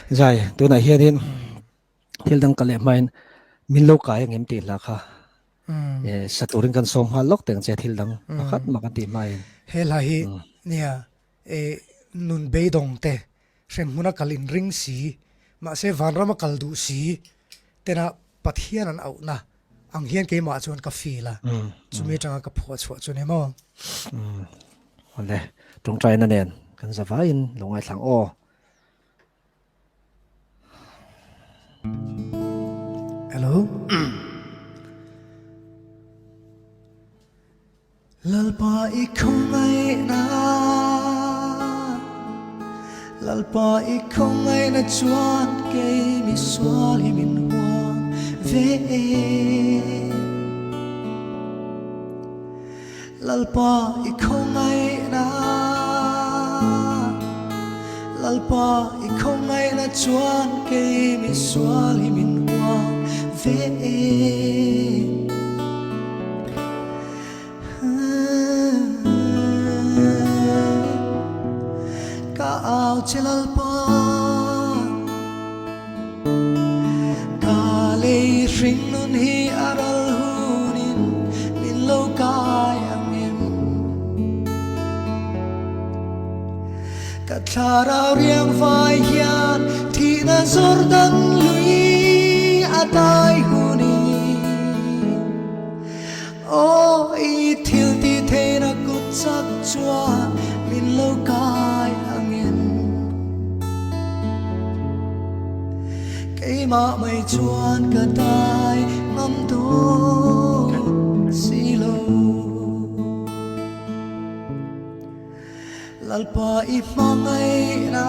zai tu na hian in thil dang kale main min lo kai ngem ti la kha saturin kan som ha lok teng che thil dang pakhat ma kan ti main hela hi nia e nun beidong te rem huna kalin ring si ma se vanrama kaldu si tena pathian an au na ang hian ke ma chuan ka fila chumi tanga ka phua chhuat chu ne mo ole tung trai na nen kan zawa in longai thlang o hello lalpa I không ai na lalpa I không ai na chuan ke mi swal hi min huang ve lalpa I không ai na lalpa I không ai na chuan ke mi swal hi min huang ve ka ao chilalpa ka le ring nun hi aral hunin min lo kai angem ka tharau riang vai hian thi na zordan lui atai huni o I thil ti the na kut sak chua min lo kai ma mai chuan ka tai ngam to silo lalpa I mangai na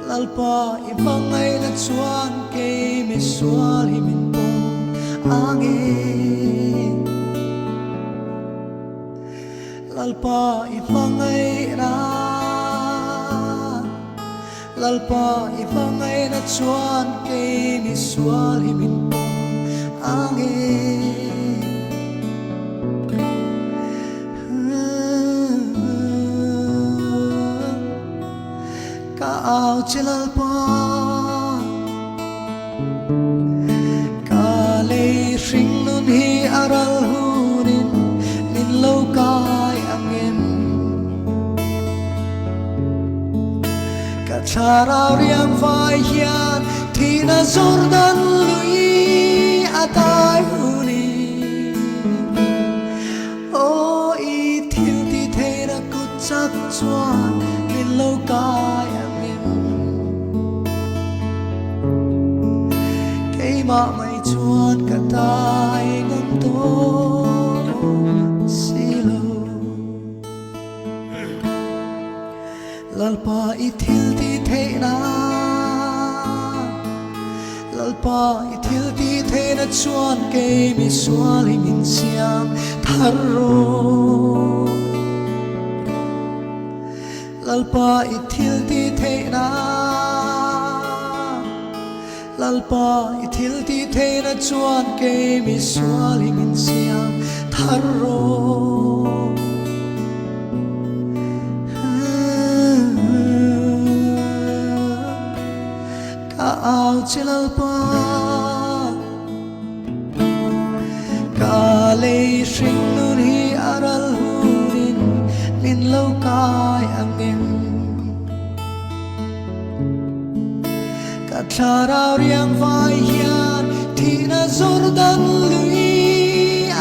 lalpa I mangai na chuan ke mi swal hi min pom ange lalpa I mangai na lalpa I mangai na chuan ke mi swal hi min pom ange ka ao chilalpa ka le ring nun hi aral hunin min lo kai angem tharau riang vai hian thi na zordan lui atai huni o I thil ti the na kut sak chuan min lo kai angem ke ma mai chuan ka tai ngam to lalpa I thil ti the na lalpa I thil ti the na chuan ke mi swal hi min siam tharro lalpa I thil ti the na lalpa I thil ti the na chuan ke mi swal hi min siam tharro ao chilalpa ka le ring nun hi aral hunin min lo kai angem ka tharau riang vai hian thi na zordan lui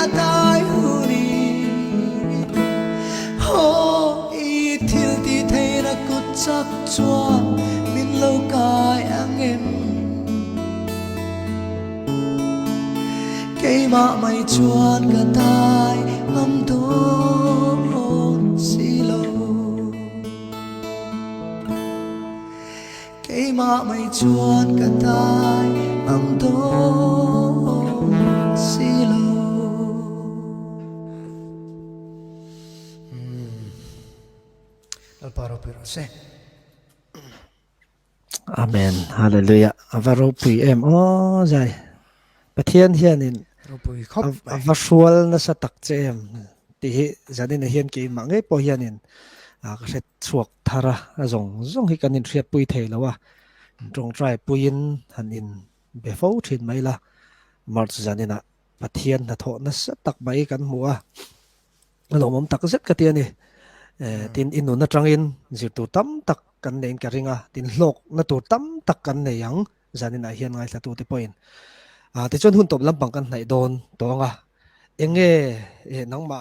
atai huni ho I thil ti the na kut sak chuan min lo kai angem ke ma mai chuan ka tai ngam to silo ke ma mai chuan ka tai ngam to silo al paro pero se amen hallelujah avaro pui em o zai pathian hian in pui khop avasual na sa tak che em ti hi zanin hian ki mangai po hian in ka set chuak thara zong zong hi kan in thriat pui thei lawa trong trai puin han in befo thin mai la march zanina pathian na tho na sa tak mai kan muwa lo mom tak zet ka tiani tin inu na trangin zirtu tam tak kan nein ka ringa tin hlok na tur tam tak kan ne yang zanina hian ngai thatu te point ti chon hun top lampang kan hnai don tonga enge nangma